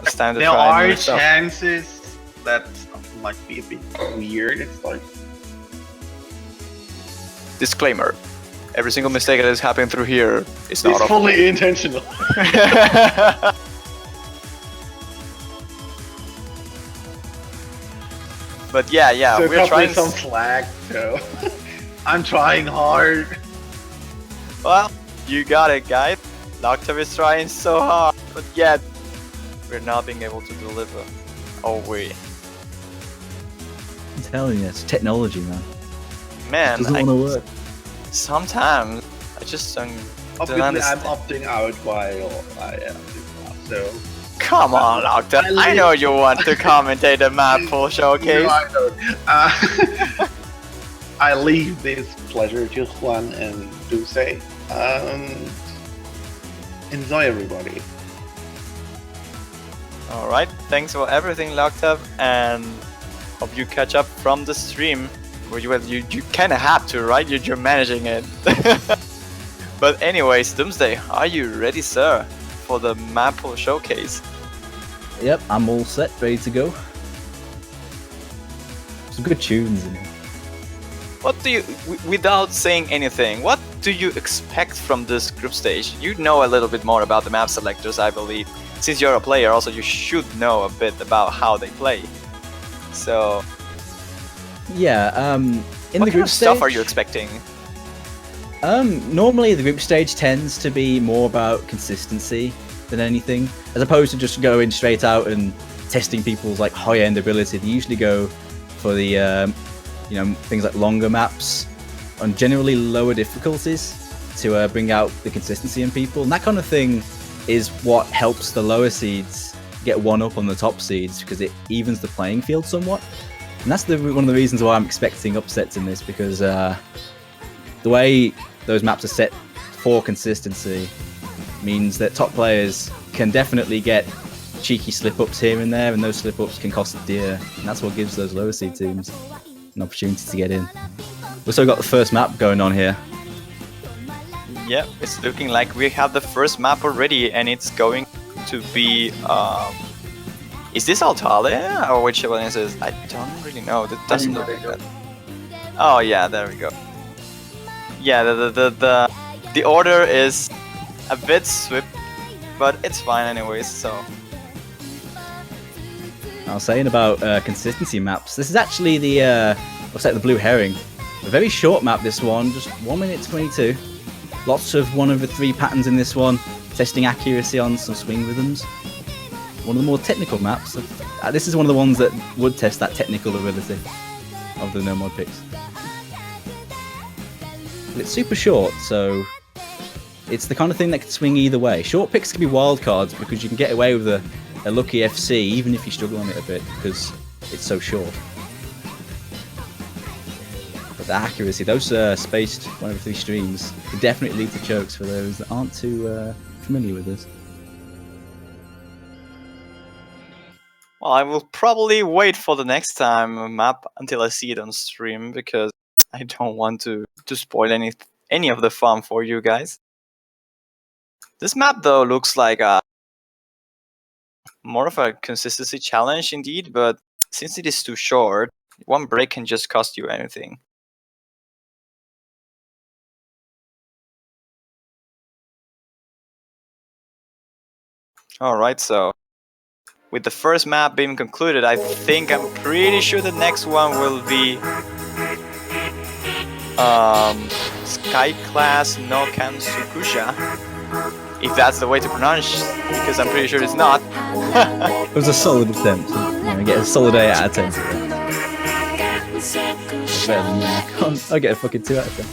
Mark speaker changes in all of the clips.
Speaker 1: It's time to
Speaker 2: There
Speaker 1: try
Speaker 2: are
Speaker 1: new stuff.
Speaker 2: chances that stuff might be a bit weird. It's like
Speaker 1: Disclaimer. Every single mistake that is happening through here is not
Speaker 2: it's fully intentional.
Speaker 1: But yeah,
Speaker 2: So
Speaker 1: we're
Speaker 2: cut me
Speaker 1: trying
Speaker 2: some slack, so I'm trying hard.
Speaker 1: Well, you got it, guys. Doctor is trying so hard, but yet we're not being able to deliver. Oh wait.
Speaker 3: I'm telling you, it's technology, man.
Speaker 1: Man,
Speaker 3: It doesn't want to work.
Speaker 1: sometimes I just don't
Speaker 2: Obviously, I'm
Speaker 1: understand.
Speaker 2: opting out while I am doing that, so.
Speaker 1: Come on, Doctor. I know you want to commentate the Mappool showcase.
Speaker 2: No, I don't. I leave this pleasure to Juan and Dulce. Enjoy, everybody.
Speaker 1: Alright, thanks for everything, Locked Up, and hope you catch up from the stream. Where you kinda have to, right? You're managing it. But anyways, Doomsday, are you ready, sir, for the Mappool showcase?
Speaker 3: Yep, I'm all set, ready to go. Some good tunes in here.
Speaker 1: What do you, without saying anything, what do you expect from this group stage? You know a little bit more about the map selectors, I believe. Since you're a player, also you should know a bit about how they play. So,
Speaker 3: Yeah, in
Speaker 1: what
Speaker 3: the
Speaker 1: kind
Speaker 3: group
Speaker 1: of stuff
Speaker 3: stage,
Speaker 1: are you expecting?
Speaker 3: Normally the group stage tends to be more about consistency than anything, as opposed to just going straight out and testing people's like high-end ability. They usually go for the things like longer maps on generally lower difficulties to bring out the consistency in people, and that kind of thing is what helps the lower seeds get one up on the top seeds because it evens the playing field somewhat. And that's one of the reasons why I'm expecting upsets in this, because the way those maps are set for consistency means that top players can definitely get cheeky slip-ups here and there, and those slip-ups can cost dear, and that's what gives those lower seed teams an opportunity to get in. We've also got the first map going on here.
Speaker 1: Yep, it's looking like we have the first map already, and it's going to be. Is this Tali or which one is this? I don't really know. That doesn't look like that. Oh yeah, there we go. Yeah, the order is a bit swift, but it's fine anyways. So.
Speaker 3: I was saying about consistency maps. This is actually the looks like the blue herring. A very short map, this one, just 1 minute 22. Lots of 1/3 patterns in this one, testing accuracy on some swing rhythms. One of the more technical maps. This is one of the ones that would test that technical ability of the no mod picks. But it's super short, so it's the kind of thing that can swing either way. Short picks can be wild cards because you can get away with a lucky FC even if you struggle on it a bit because it's so short. But the accuracy, those spaced 1/3 streams, can definitely lead to chokes for those that aren't too familiar with this.
Speaker 1: Well, I will probably wait for the next time map until I see it on stream because I don't want to spoil any of the fun for you guys. This map though looks like more of a consistency challenge indeed, but since it is too short, one break can just cost you anything. Alright, so with the first map being concluded, I'm pretty sure the next one will be Sky Class no Kansukusha. If that's the way to pronounce, because I'm pretty sure it's not.
Speaker 3: It was a solid attempt. I get a solid 8 out of 10. Better than me. I get a fucking 2 out of 10.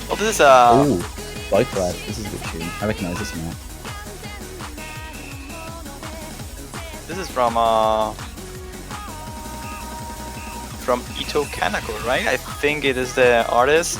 Speaker 1: Well, this is
Speaker 3: Ooh, Bike Ride. This is a good tune. I recognise this now.
Speaker 1: This is from Ito Kanako, right? I think it is the artist.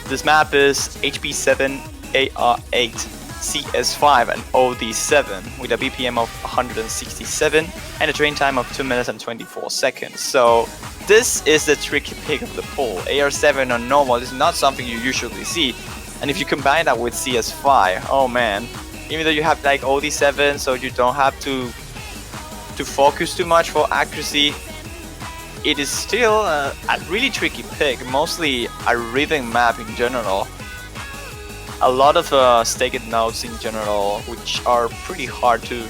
Speaker 1: This map is HB7AR8 CS5 and OD7 with a BPM of 167 and a train time of 2 minutes and 24 seconds. So this is the tricky pick of the poll. AR7 on normal is not something you usually see, and if you combine that with CS5, oh man, even though you have like OD7, so you don't have to focus too much for accuracy, it is still a really tricky pick, mostly a rhythm map in general. A lot of staked nodes in general, which are pretty hard to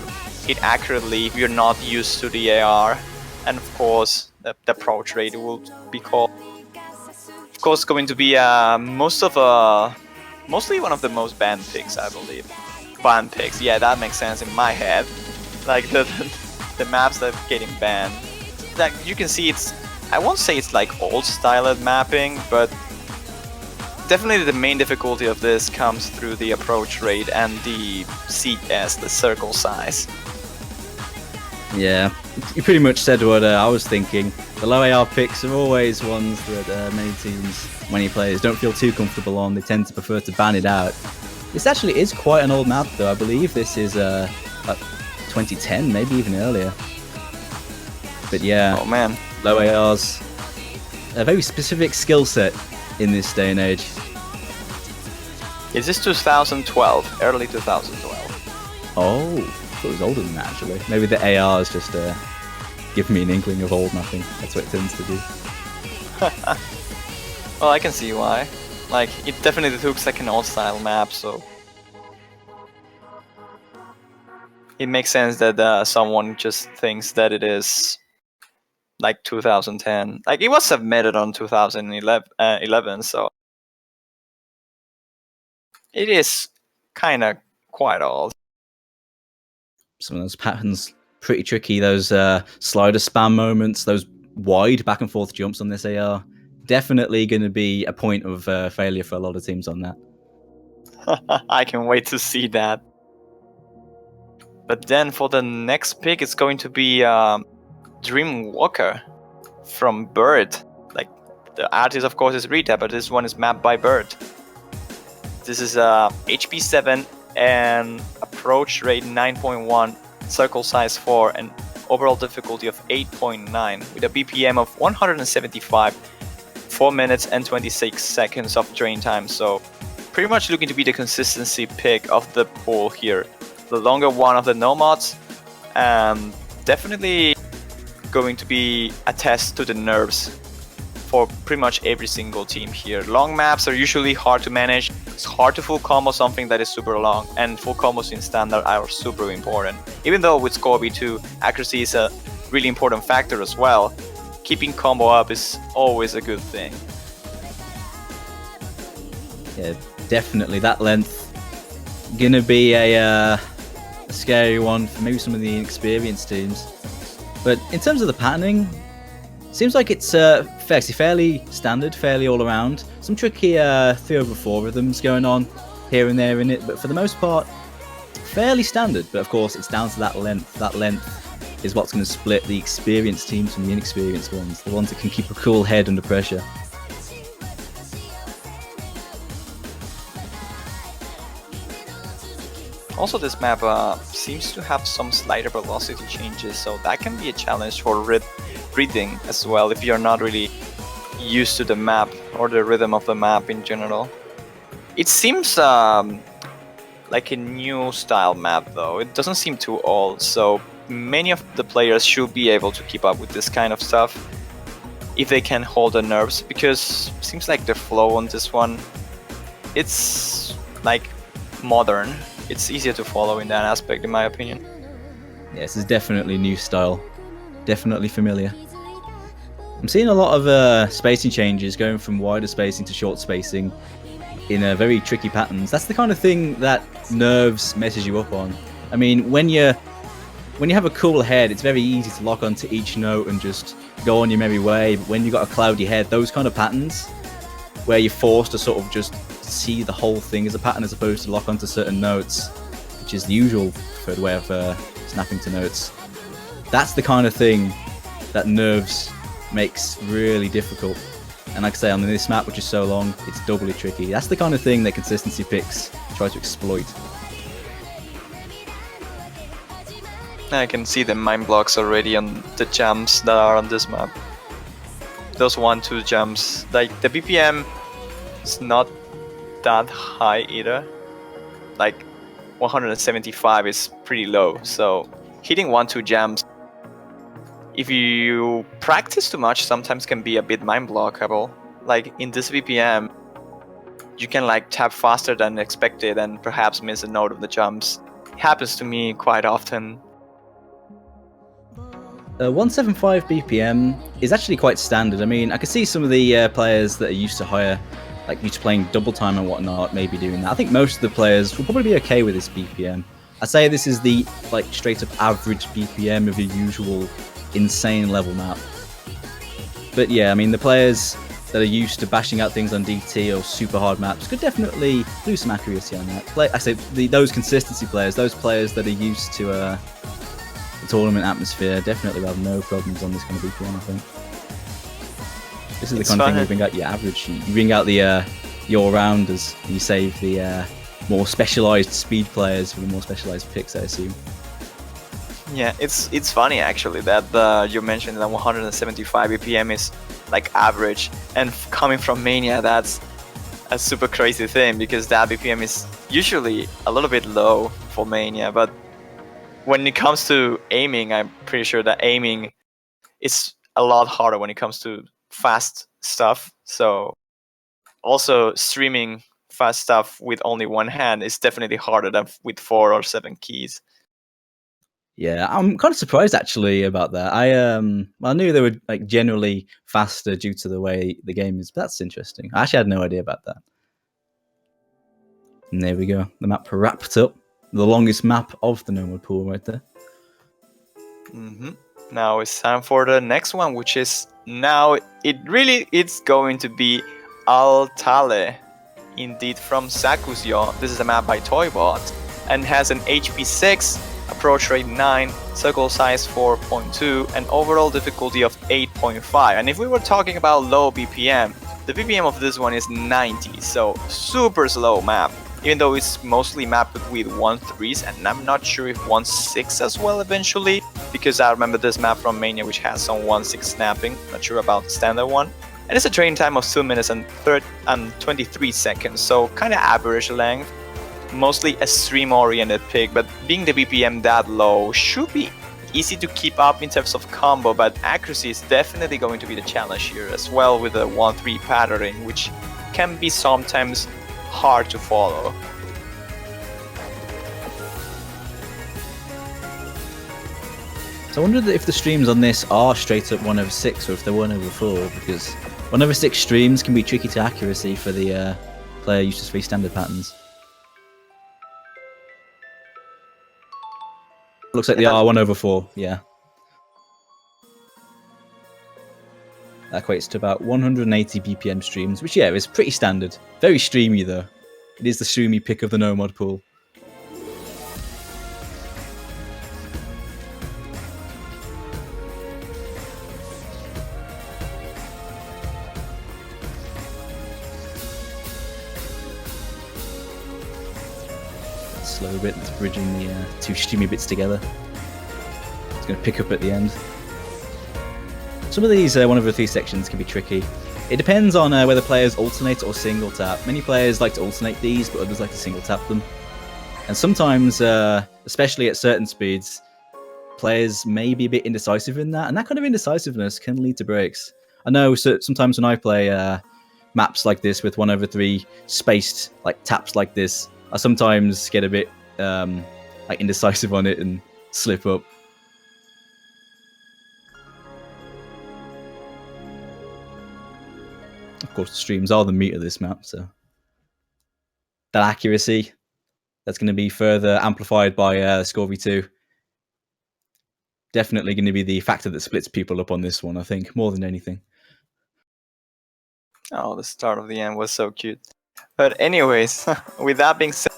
Speaker 1: hit accurately if you're not used to the AR, and of course the approach rate will be called. Of course, going to be mostly one of the most banned picks, I believe. Banned picks, yeah, that makes sense in my head. Like the maps that are getting banned. Like you can see, I won't say it's like old styled mapping, but definitely the main difficulty of this comes through the approach rate and the CS, the circle size.
Speaker 3: Yeah, you pretty much said what I was thinking. The low AR picks are always ones that many teams, many players don't feel too comfortable on. They tend to prefer to ban it out. This actually is quite an old map though. I believe this is like 2010, maybe even earlier. But yeah,
Speaker 1: oh man,
Speaker 3: low ARs, a very specific skill set in this day and age.
Speaker 1: Is this 2012? Early 2012.
Speaker 3: Oh, it was older than that actually. Maybe the ARs just give me an inkling of old mapping. That's what it tends to do.
Speaker 1: Well, I can see why. Like, it definitely looks like an old style map, so it makes sense that someone just thinks that it is like 2010. Like, it was submitted on 2011, so it is kind of quite old.
Speaker 3: Some of those patterns pretty tricky. Those slider spam moments, those wide back and forth jumps on this AR, definitely going to be a point of failure for a lot of teams on that.
Speaker 1: I can wait to see that. But then for the next pick, it's going to be Dreamwalker from Bird. Like, the artist, of course, is Rita, but this one is mapped by Bird. This is HP 7 and approach rate 9.1, circle size 4, and overall difficulty of 8.9 with a BPM of 175, 4 minutes and 26 seconds of drain time. So pretty much looking to be the consistency pick of the pool here. The longer one of the nomads, definitely going to be a test to the nerves for pretty much every single team here. Long maps are usually hard to manage. It's hard to full combo something that is super long, and full combos in standard are super important. Even though with Scorby 2, accuracy is a really important factor as well, keeping combo up is always a good thing.
Speaker 3: Yeah, definitely. That length gonna be a scary one for maybe some of the inexperienced teams. But in terms of the patterning, seems like it's fairly standard, fairly all around. Some tricky 3/4 rhythms going on here and there in it, but for the most part, fairly standard. But of course, it's down to that length. That length is what's going to split the experienced teams from the inexperienced ones, the ones that can keep a cool head under pressure.
Speaker 1: Also, this map seems to have some slider velocity changes, so that can be a challenge for reading as well if you're not really used to the map or the rhythm of the map in general. It seems like a new style map though. It doesn't seem too old, so many of the players should be able to keep up with this kind of stuff if they can hold the nerves, because it seems like the flow on this one, it's like modern. It's easier to follow in that aspect, in my opinion.
Speaker 3: Yeah, this is definitely a new style. Definitely familiar. I'm seeing a lot of spacing changes, going from wider spacing to short spacing in very tricky patterns. That's the kind of thing that nerves messes you up on. I mean, when you have a cool head, it's very easy to lock onto each note and just go on your merry way. But when you've got a cloudy head, those kind of patterns where you're forced to sort of just see the whole thing as a pattern as opposed to lock onto certain notes, which is the usual preferred way of snapping to notes. That's the kind of thing that nerves makes really difficult. And like I say, on this map, which is so long, it's doubly tricky. That's the kind of thing that consistency picks try to exploit.
Speaker 1: I can see the mine blocks already on the jumps that are on this map. Those 1-2 jumps, like the BPM is not that high either. Like 175 is pretty low. So hitting 1-2 jumps, if you practice too much, sometimes can be a bit mind blockable. Like in this BPM, you can like tap faster than expected and perhaps miss a note of the jumps. It happens to me quite often.
Speaker 3: 175 BPM is actually quite standard. I mean, I can see some of the players that are used to higher, like used to playing double time and whatnot, maybe doing that. I think most of the players will probably be okay with this BPM. I'd say this is the like straight up average BPM of your usual insane level map. But yeah, I mean, the players that are used to bashing out things on DT or super hard maps could definitely lose some accuracy on that. I say those consistency players, those players that are used to the tournament atmosphere, definitely will have no problems on this kind of BPM, I think. This is the kind of thing you bring out your average. You bring out the your rounders, and you save the more specialized speed players for the more specialized picks, I assume.
Speaker 1: Yeah, it's funny actually that you mentioned that 175 BPM is like average, and coming from Mania, that's a super crazy thing because that BPM is usually a little bit low for Mania. But when it comes to aiming, I'm pretty sure that aiming is a lot harder when it comes to fast stuff. So also streaming fast stuff with only one hand is definitely harder than with 4 or 7 keys.
Speaker 3: Yeah, I'm kind of surprised actually about that. I knew they were like generally faster due to the way the game is, but that's interesting. I actually had no idea about that. And there we go. The map wrapped up. The longest map of the normal pool right there.
Speaker 1: Now it's time for the next one, which is now it's going to be Tali, indeed from Sakusyo. This is a map by Toybot and has an HP 6, approach rate 9, circle size 4.2, and overall difficulty of 8.5. And if we were talking about low BPM, the BPM of this one is 90, so super slow map. Even though it's mostly mapped with 1.3s, and I'm not sure if 1.6 as well eventually, because I remember this map from Mania which has some 1.6 snapping, not sure about the standard one. And it's a train time of 2 minutes and 23 seconds, so kinda average length. Mostly a stream-oriented pick, but being the BPM that low should be easy to keep up in terms of combo, but accuracy is definitely going to be the challenge here as well with the 1-3 patterning, which can be sometimes hard to follow.
Speaker 3: So I wonder if the streams on this are straight up 1/6 or if they're 1/4, because 1/6 streams can be tricky to accuracy for the player used to 3 standard patterns. Looks like they are 1/4, yeah. That equates to about 180 BPM streams, which, yeah, is pretty standard. Very streamy, though. It is the streamy pick of the no mod pool. Slow bit, it's bridging the 2 streamy bits together. It's going to pick up at the end. Some of these 1/3 sections can be tricky. It depends on whether players alternate or single tap. Many players like to alternate these, but others like to single tap them. And sometimes, especially at certain speeds, players may be a bit indecisive in that, and that kind of indecisiveness can lead to breaks. I know sometimes when I play maps like this with 1/3 spaced like taps like this, I sometimes get a bit like indecisive on it and slip up. Of course, the streams are the meat of this map, so that accuracy, that's going to be further amplified by ScoreV2. Definitely going to be the factor that splits people up on this one, I think, more than anything.
Speaker 1: Oh, the start of the end was so cute. But anyways, with that being said,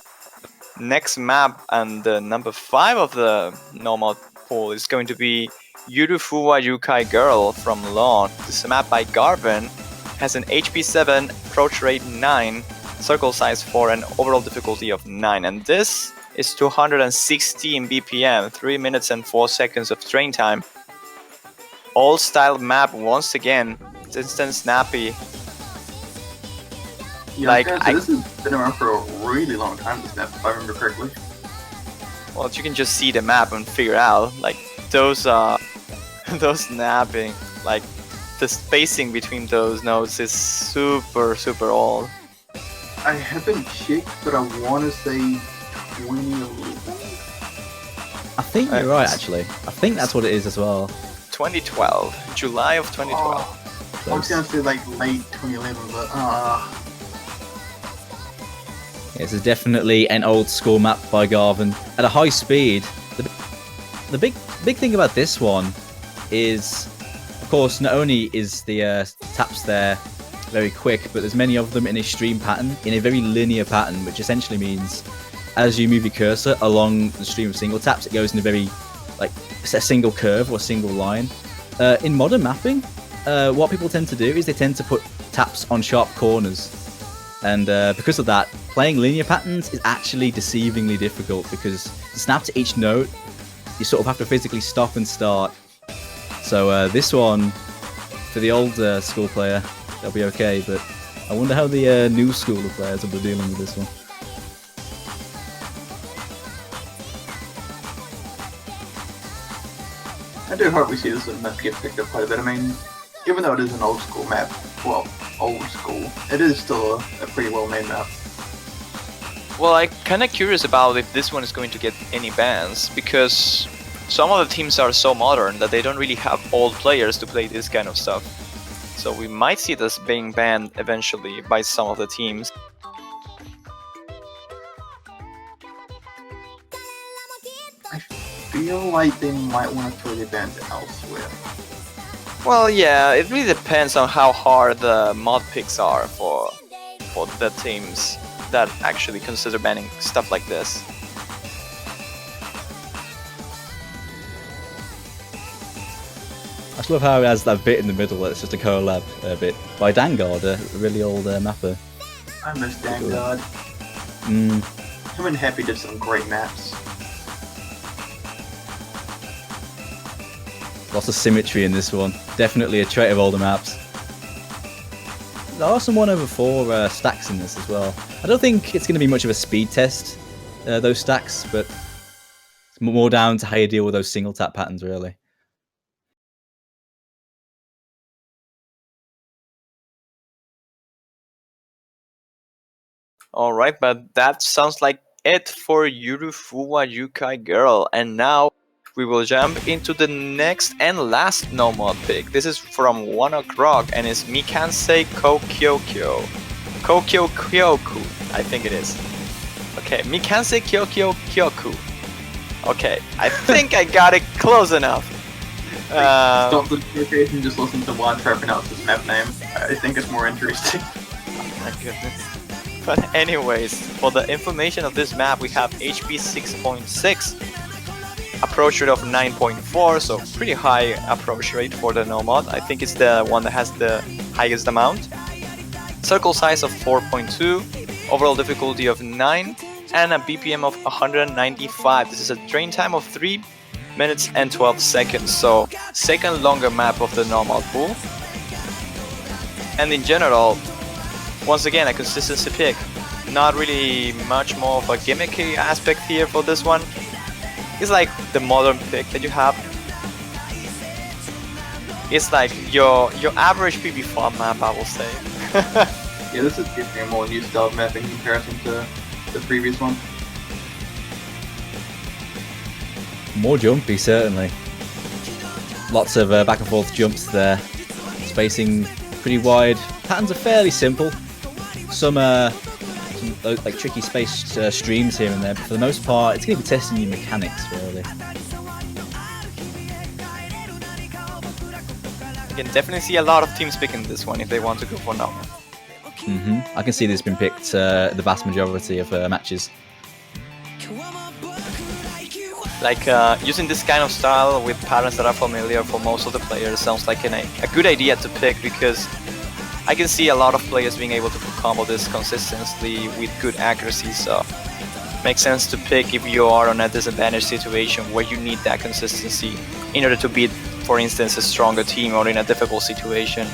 Speaker 1: next map and the number 5 of the normal pool is going to be Yurufuwa Yukai Girl from Lawn. This is a map by Garvin. Has an HP 7, approach rate 9, circle size 4, and overall difficulty of 9. And this is 216 BPM, 3 minutes and 4 seconds of train time. Old style map once again. It's instant snappy.
Speaker 2: Yeah, like this has been around for a really long time. This map, if I remember correctly.
Speaker 1: Well, you can just see the map and figure out like those those snapping, like the spacing between those nodes is super old.
Speaker 2: I haven't checked, but I want to say 2011.
Speaker 3: I think you're right, actually. I think that's what it is as well.
Speaker 1: 2012, July of 2012.
Speaker 2: Oh, I was gonna say like late 2011, but
Speaker 3: Yeah, this is definitely an old school map by Garvin at a high speed. The big thing about this one is, of course, not only is the taps there very quick, but there's many of them in a stream pattern, in a very linear pattern, which essentially means as you move your cursor along the stream of single taps, it goes in a very, like, a single curve or a single line. In modern mapping, what people tend to do is they tend to put taps on sharp corners. And because of that, playing linear patterns is actually deceivingly difficult, because to snap to each note, you sort of have to physically stop and start. So this one, for the old school player, they'll be okay, but I wonder how the new school of players will be dealing with this one.
Speaker 2: I do hope we see this map get picked up quite a bit. I mean, even though it is an old school map, well, old school, it is still a pretty well made map.
Speaker 1: Well, I'm kinda curious about if this one is going to get any bans, because some of the teams are so modern that they don't really have old players to play this kind of stuff. So we might see this being banned eventually by some of the teams.
Speaker 2: I feel like they might want to throw the ban elsewhere.
Speaker 1: Well, yeah, it really depends on how hard the mod picks are for the teams that actually consider banning stuff like this.
Speaker 3: I just love how it has that bit in the middle that's just a collab bit by Dangard, a really old mapper.
Speaker 2: I miss Dangard. Him and Happy did some great maps.
Speaker 3: Lots of symmetry in this one. Definitely a trait of older maps. There are some 1/4 stacks in this as well. I don't think it's going to be much of a speed test, those stacks, but it's more down to how you deal with those single tap patterns, really.
Speaker 1: Alright, but that sounds like it for Yurufuwa Yukai Girl, and now we will jump into the next and last no mod pick. This is from OClock and it's Mikansei Kokyokyo. Kokyokyoku, I think it is. Okay, Mikansei Kokyokyoku. Okay, I think I got it close enough.
Speaker 2: Stop the notification, just listen to one try to pronounce this map name. I think it's more interesting.
Speaker 1: My goodness. But anyways, for the information of this map, we have HP 6.6, approach rate of 9.4, so pretty high approach rate for the no mod. I think it's the one that has the highest amount. Circle size of 4.2, overall difficulty of 9, and a BPM of 195. This is a train time of 3 minutes and 12 seconds, so second longer map of the normal pool. And in general, once again, a consistency pick. Not really much more of a gimmicky aspect here for this one. It's like the modern pick that you have. It's like your average PB farm map, I will say.
Speaker 2: Yeah, this is definitely a more new style map in comparison to the previous one.
Speaker 3: More jumpy, certainly. Lots of back and forth jumps there. Spacing pretty wide. Patterns are fairly simple. Some like tricky spaced streams here and there, but for the most part, it's going to be testing your mechanics, really.
Speaker 1: You can definitely see a lot of teams picking this one if they want to go for now.
Speaker 3: I can see this been picked the vast majority of matches.
Speaker 1: Like using this kind of style with patterns that are familiar for most of the players sounds like a good idea to pick, because I can see a lot of players being able to combo this consistently with good accuracy, so makes sense to pick if you are on a disadvantaged situation where you need that consistency in order to beat, for instance, a stronger team or in a difficult situation.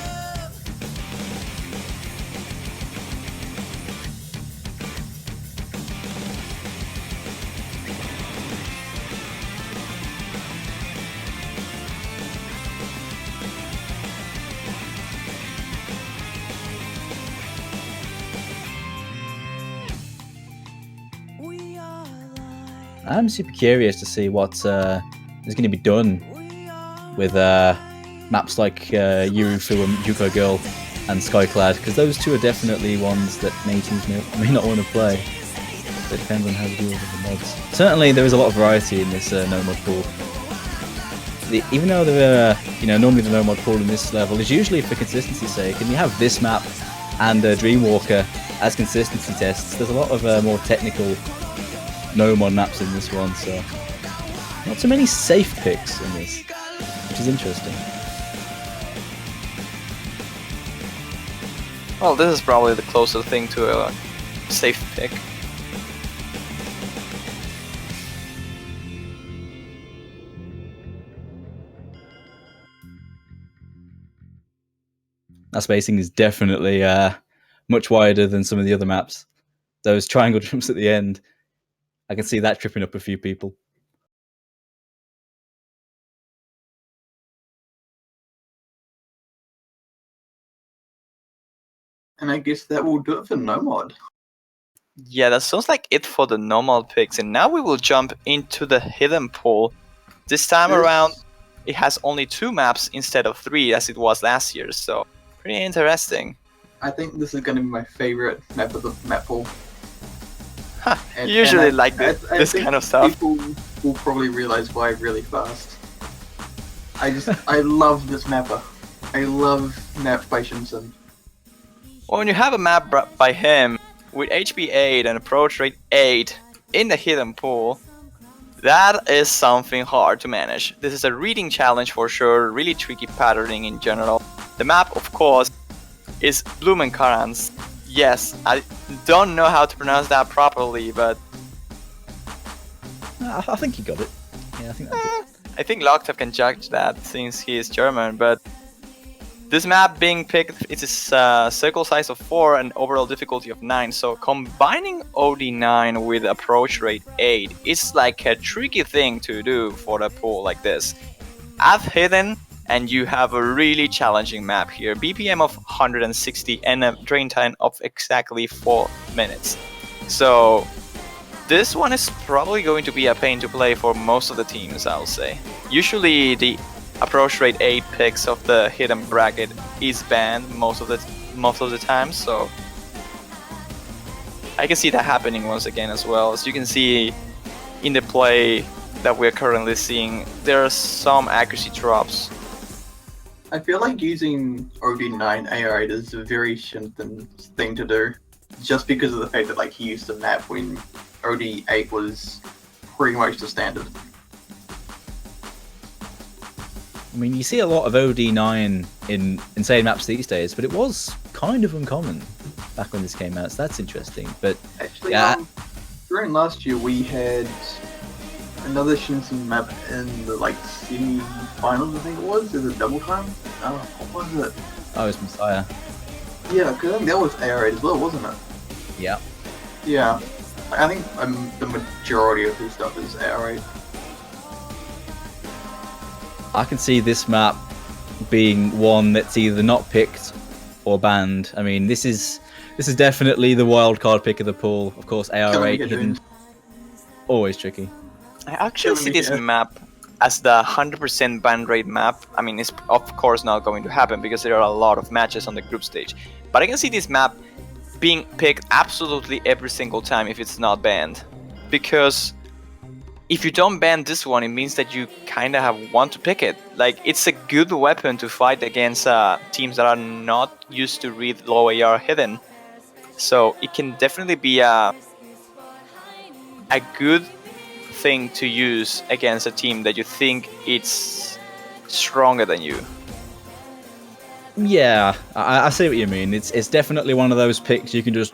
Speaker 3: I'm super curious to see what is going to be done with maps like Yurufu and Yuko Girl and Skyclad, because those two are definitely ones that many teams may not want to play. But it depends on how they deal with the mods. Certainly, there is a lot of variety in this no mod pool. Even though there are, normally the no mod pool in this level is usually for consistency's sake, and you have this map and Dreamwalker as consistency tests. There's a lot of more technical no mod maps in this one, so not too many safe picks in this, which is interesting.
Speaker 1: Well, this is probably the closest thing to a safe pick.
Speaker 3: That spacing is definitely much wider than some of the other maps. Those triangle jumps at the end, I can see that tripping up a few people.
Speaker 2: And I guess that will do it for no mod.
Speaker 1: Yeah, that sounds like it for the normal picks, and now we will jump into the hidden pool. This time around, it has only 2 maps instead of 3 as it was last year, so pretty interesting.
Speaker 2: I think this is going to be my favorite map of the map pool.
Speaker 1: You usually like this kind of stuff.
Speaker 2: People will probably realize why really fast. I love this mapper. I love maps by Shinsen.
Speaker 1: Well, when you have a map by him with HP 8 and approach rate 8 in the hidden pool, that is something hard to manage. This is a reading challenge for sure, really tricky patterning in general. The map, of course, is Blumenkarans. Yes, I don't know how to pronounce that properly, but
Speaker 3: I think you got it. Yeah, I think that's it.
Speaker 1: I think Locktop can judge that since he is German, but this map being picked, it's a circle size of 4 and overall difficulty of 9, so combining OD9 with approach rate 8 is like a tricky thing to do for a pool like this. Add hidden and you have a really challenging map here. BPM of 160 and a drain time of exactly 4 minutes. So this one is probably going to be a pain to play for most of the teams, I'll say. Usually the approach rate 8 picks of the hidden bracket is banned most of the time, so I can see that happening once again as well. As you can see in the play that we're currently seeing, there are some accuracy drops.
Speaker 2: I feel like using OD9 AR8 is a very Shinsen thing to do, just because of the fact that like he used the map when OD8 was pretty much the standard.
Speaker 3: I mean, you see a lot of OD9 in insane maps these days, but it was kind of uncommon back when this came out, so that's interesting. But
Speaker 2: actually,
Speaker 3: yeah,
Speaker 2: during last year we had another Shinsen map in the like semi-finals, I think it was. Is it double time? What was it?
Speaker 3: oh, it's Messiah.
Speaker 2: Yeah, because I think that was AR8 as well, wasn't it?
Speaker 3: Yeah.
Speaker 2: Yeah, I think the majority of his stuff is AR8.
Speaker 3: I can see this map being one that's either not picked or banned. I mean, this is definitely the wild card pick of the pool. Of course, AR8 hidden, always tricky.
Speaker 1: I actually see this map as the 100% ban rate map. I mean, it's of course not going to happen because there are a lot of matches on the group stage. But I can see this map being picked absolutely every single time if it's not banned. Because if you don't ban this one, it means that you kind of want to pick it. Like, it's a good weapon to fight against teams that are not used to read low AR hidden. So it can definitely be a good thing to use against a team that you think it's stronger than you.
Speaker 3: Yeah, I see what you mean. It's definitely one of those picks you can just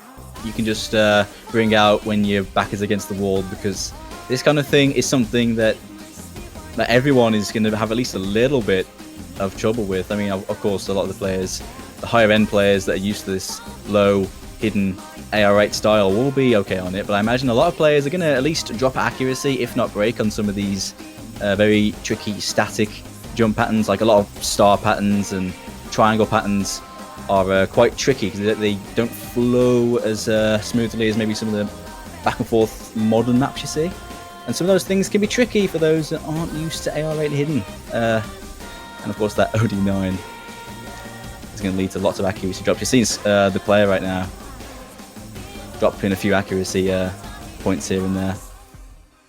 Speaker 3: bring out when your back is against the wall, because this kind of thing is something that everyone is going to have at least a little bit of trouble with. I mean, of course, a lot of the players, the higher end players that are used to this low hidden AR8 style will be okay on it, but I imagine a lot of players are going to at least drop accuracy, if not break, on some of these very tricky static jump patterns. Like a lot of star patterns and triangle patterns are quite tricky because they don't flow as smoothly as maybe some of the back and forth modern maps you see. And some of those things can be tricky for those that aren't used to AR rate hidden. And of course that OD9 is going to lead to lots of accuracy drops. You see the player right now dropping a few accuracy points here and there.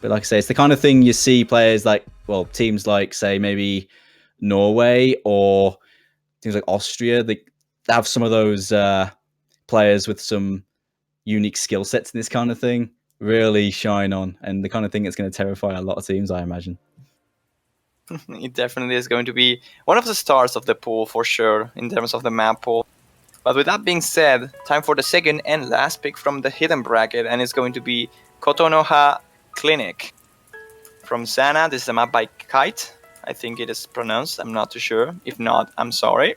Speaker 3: But like I say, it's the kind of thing you see players like, well, teams like, say, maybe Norway or teams like Austria. They have some of those players with some unique skill sets in this kind of thing really shine on, and the kind of thing that's going to terrify a lot of teams, I imagine.
Speaker 1: It definitely is going to be one of the stars of the pool for sure in terms of the map pool. But with that being said, time for the second and last pick from the hidden bracket, and it's going to be Kotonoha Clinic from Sana. This is a map by Kite, I think it is pronounced, I'm not too sure. If not, I'm sorry.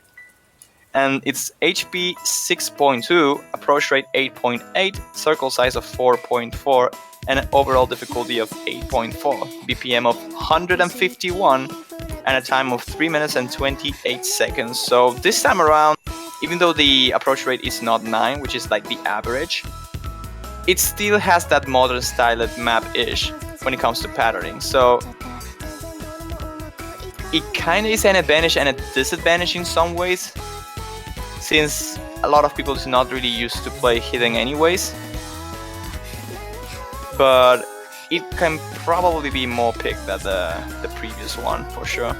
Speaker 1: And it's HP 6.2, approach rate 8.8, circle size of 4.4, and an overall difficulty of 8.4, BPM of 151, and a time of 3 minutes and 28 seconds. So this time around, even though the approach rate is not 9, which is like the average, it still has that modern styled map-ish when it comes to patterning. So it kind of is an advantage and a disadvantage in some ways, since a lot of people is not really used to play hidden anyways. But it can probably be more picked than the previous one for sure.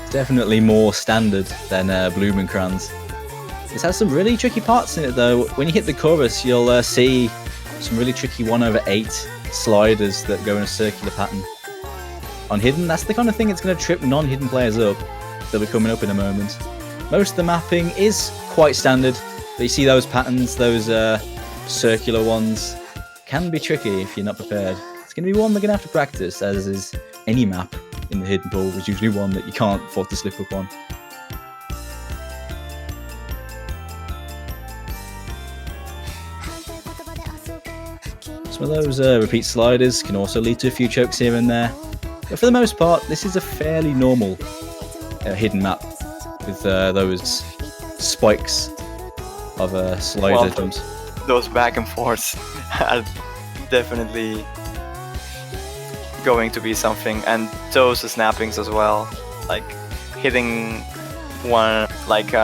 Speaker 3: Definitely more standard than Blumenkranz. It has some really tricky parts in it though. When you hit the chorus, you'll see some really tricky 1/8 sliders that go in a circular pattern. On hidden, that's the kind of thing that's going to trip non-hidden players up. They'll be coming up in a moment. Most of the mapping is quite standard, but you see those patterns, those circular ones, can be tricky if you're not prepared. It's going to be one they're going to have to practice, as is any map in the hidden pool, is usually one that you can't afford to slip up on. Some of those repeat sliders can also lead to a few chokes here and there, but for the most part, this is a fairly normal hidden map with those spikes of slider jumps.
Speaker 1: Those back and forths are definitely going to be something, and those snappings as well, like hitting one like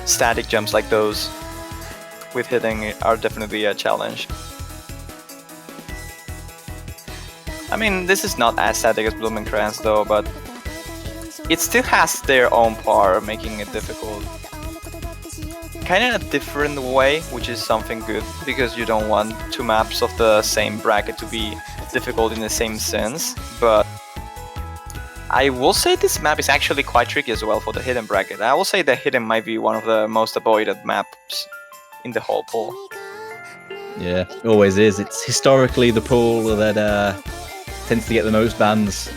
Speaker 1: static jumps like those with hitting are definitely a challenge. I mean, this is not as static as Blumenkranz though, but it still has their own part, making it difficult. Kind of in a different way, which is something good, because you don't want two maps of the same bracket to be difficult in the same sense. But I will say this map is actually quite tricky as well for the hidden bracket. I will say that hidden might be one of the most avoided maps in the whole pool.
Speaker 3: Yeah, it always is. It's historically the pool that tends to get the most bans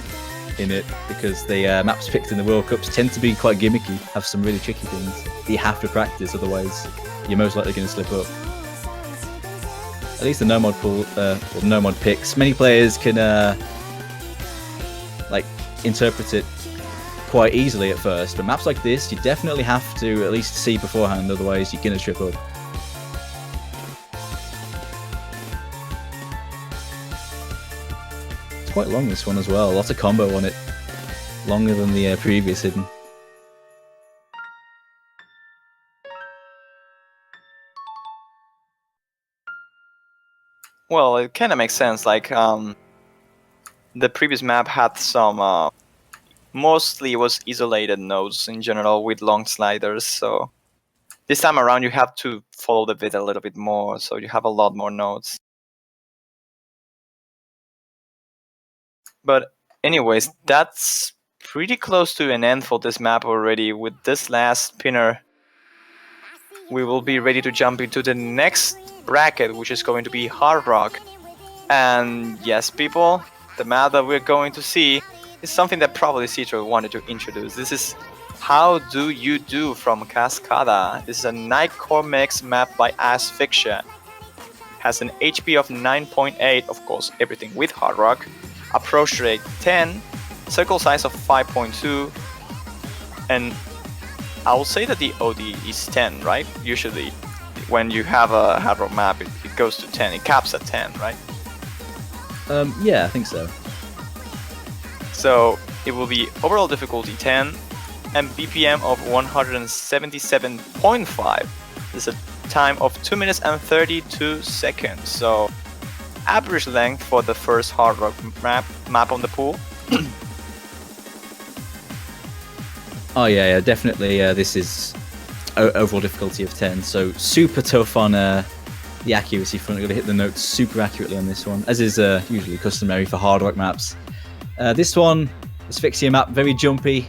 Speaker 3: in it, because the maps picked in the World Cups tend to be quite gimmicky, have some really tricky things that you have to practice, otherwise you're most likely going to slip up. At least the no mod pool, or no mod picks, many players can like interpret it quite easily at first, but maps like this you definitely have to at least see beforehand, otherwise you're going to trip up. Quite long, this one as well, lots of combo on it, longer than the previous hidden.
Speaker 1: Well, it kind of makes sense, like the previous map had some mostly it was isolated nodes in general with long sliders, so this time around you have to follow the vid a little bit more, so you have a lot more nodes. But anyways, that's pretty close to an end for this map already. With this last spinner, we will be ready to jump into the next bracket, which is going to be Hard Rock. And yes, people, the map that we're going to see is something that probably Citro wanted to introduce. This is How Do You Do from Cascada. This is a Nightcore Mix map by Asphyxia. Has an HP of 9.8, of course, everything with Hard Rock. Approach rate 10, circle size of 5.2, and I will say that the OD is 10, right? Usually when you have a hard rock map, it goes to 10, it caps at 10, right?
Speaker 3: Yeah, I think so.
Speaker 1: So it will be overall difficulty 10 and BPM of 177.5. This is a time of 2 minutes and 32 seconds. So average length for the first hard rock map on the pool.
Speaker 3: Oh yeah, definitely. This is overall difficulty of 10, so super tough on the accuracy front. You're gonna hit the notes super accurately on this one, as is usually customary for hard rock maps. This one, Asphyxia map, very jumpy.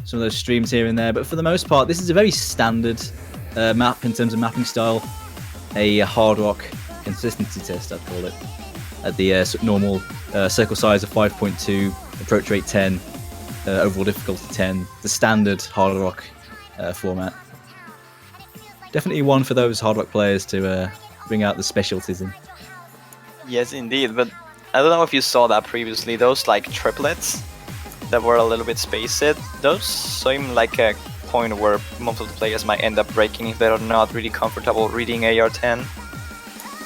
Speaker 3: Some of those streams here and there, but for the most part, this is a very standard map in terms of mapping style. A hard rock consistency test, I'd call it. At the normal circle size of 5.2, approach rate 10, overall difficulty 10, the standard hard rock format. Definitely one for those hard rock players to bring out the specialties in.
Speaker 1: Yes, indeed, but I don't know if you saw that previously. Those like triplets that were a little bit spaced, those seem like a point where most of the players might end up breaking if they're not really comfortable reading AR10.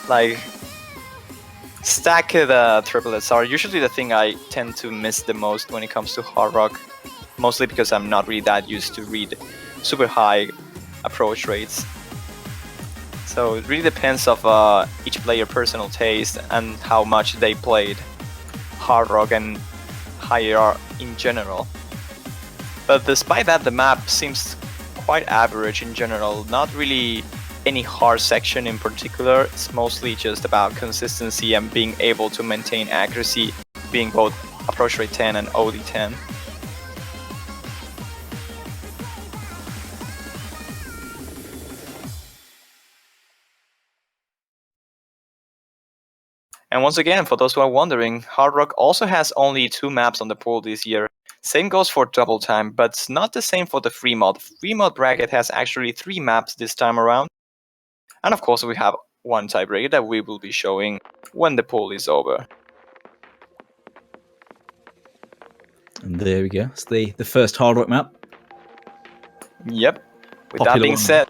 Speaker 1: Like, stacked triplets are usually the thing I tend to miss the most when it comes to hard rock, mostly because I'm not really that used to read super high approach rates. So it really depends of each player's personal taste and how much they played hard rock and higher in general. But despite that, the map seems quite average in general, not really any hard section in particular. It's mostly just about consistency and being able to maintain accuracy, being both approach rate 10 and OD 10. And once again, for those who are wondering, Hard Rock also has only 2 maps on the pool this year. Same goes for Double Time, but it's not the same for the Free Mod. Free Mod bracket has actually 3 maps this time around. And of course we have one tiebreaker that we will be showing when the pool is over.
Speaker 3: And there we go. It's the first hard rock map.
Speaker 1: Yep. With
Speaker 3: Popular
Speaker 1: that being
Speaker 3: one.
Speaker 1: said,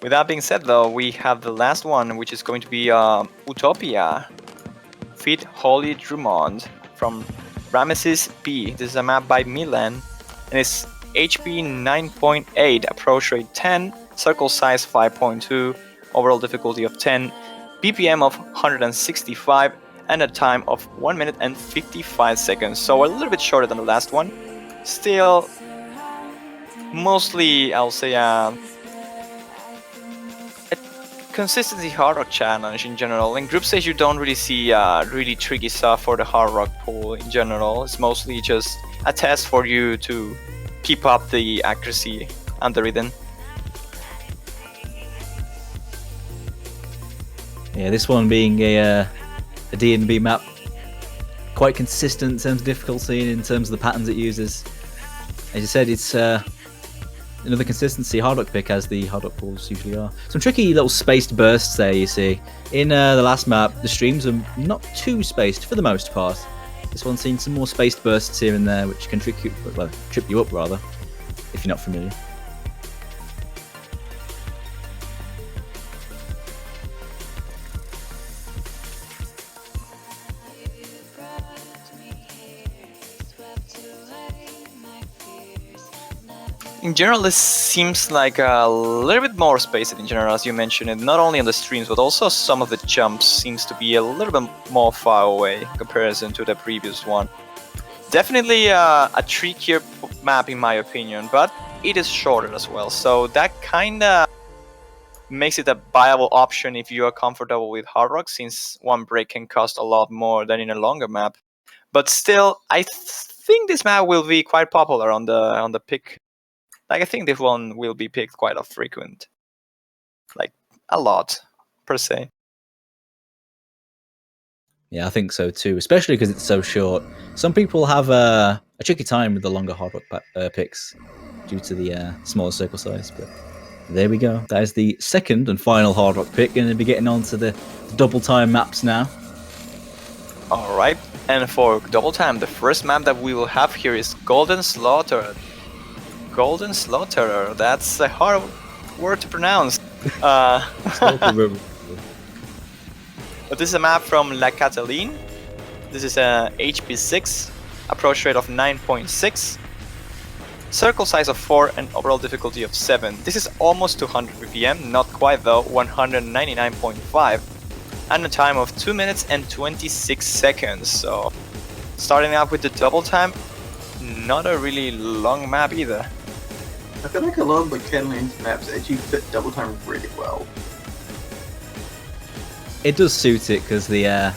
Speaker 1: with that being said, though, we have the last one, which is going to be Utopia Feed Holy Drummond from Ramesses B. This is a map by Milan, and it's HP 9.8, approach rate 10, circle size 5.2, overall difficulty of 10, BPM of 165, and a time of 1 minute and 55 seconds. So a little bit shorter than the last one. Still, mostly, I'll say, a consistency hard rock challenge in general. In group stage, you don't really see really tricky stuff for the hard rock pool in general. It's mostly just a test for you to keep up the accuracy and the rhythm.
Speaker 3: Yeah, this one being a D&B map, quite consistent in terms of difficulty and in terms of the patterns it uses. As you said, it's another consistency hard rock pick, as the hard rock pools usually are. Some tricky little spaced bursts there, you see. In the last map, the streams are not too spaced for the most part. This one's seen some more spaced bursts here and there, which can trip you up rather, if you're not familiar.
Speaker 1: In general, this seems like a little bit more spaced in general, as you mentioned it, not only on the streams, but also some of the jumps seems to be a little bit more far away in comparison to the previous one. Definitely a trickier map in my opinion, but it is shorter as well, so that kinda makes it a viable option if you are comfortable with hard rock, since one break can cost a lot more than in a longer map. But still, I think this map will be quite popular on the pick. Like, I think this one will be picked quite frequent. Like, a lot, per se.
Speaker 3: Yeah, I think so too, especially because it's so short. Some people have a tricky time with the longer hard rock picks due to the smaller circle size, but there we go. That is the second and final hard rock pick. Going to be getting on to the double time maps now.
Speaker 1: Alright, and for double time, the first map that we will have here is Golden Slaughter. Golden Slaughterer, that's a hard word to pronounce. But this is a map from La Cataline. This is a HP6, approach rate of 9.6, circle size of 4, and overall difficulty of 7. This is almost 200 BPM, not quite though, 199.5, and a time of 2 minutes and 26 seconds. So starting out with the double time, not a really long map either.
Speaker 2: I feel like a lot of the Cataline's maps actually fit double time really well.
Speaker 3: It does suit it because the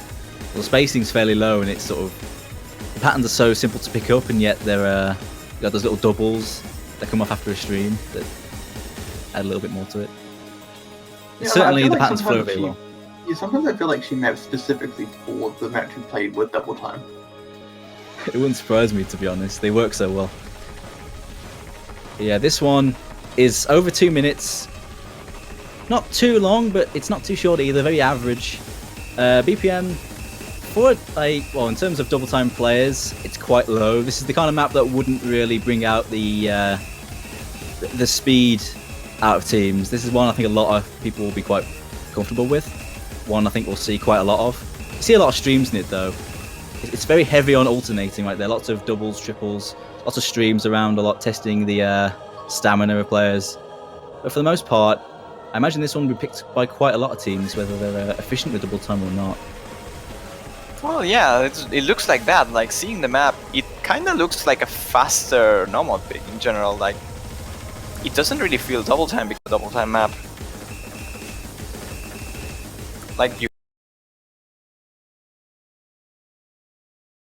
Speaker 3: spacing's fairly low and it's sort of the patterns are so simple to pick up, and yet they're you got those little doubles that come off after a stream that add a little bit more to it.
Speaker 2: Yeah,
Speaker 3: Certainly, the
Speaker 2: like
Speaker 3: patterns flow
Speaker 2: sometimes
Speaker 3: very well.
Speaker 2: Yeah, sometimes I feel like she maps specifically for the match we played with double time.
Speaker 3: It wouldn't surprise me, to be honest. They work so well. Yeah, this one is over 2 minutes. Not too long, but it's not too short either. Very average. BPM for well, in terms of double time players, it's quite low. This is the kind of map that wouldn't really bring out the speed out of teams. This is one I think a lot of people will be quite comfortable with. One I think we'll see quite a lot of. You see a lot of streams in it though. It's very heavy on alternating right there. Lots of doubles, triples, lots of streams around a lot, testing the stamina of players. But for the most part, I imagine this one will be picked by quite a lot of teams, whether they're efficient with double time or not.
Speaker 1: Well, yeah, it looks like that. Like, seeing the map, it kind of looks like a faster normal pick in general. Like, it doesn't really feel double time because double time map. Like, you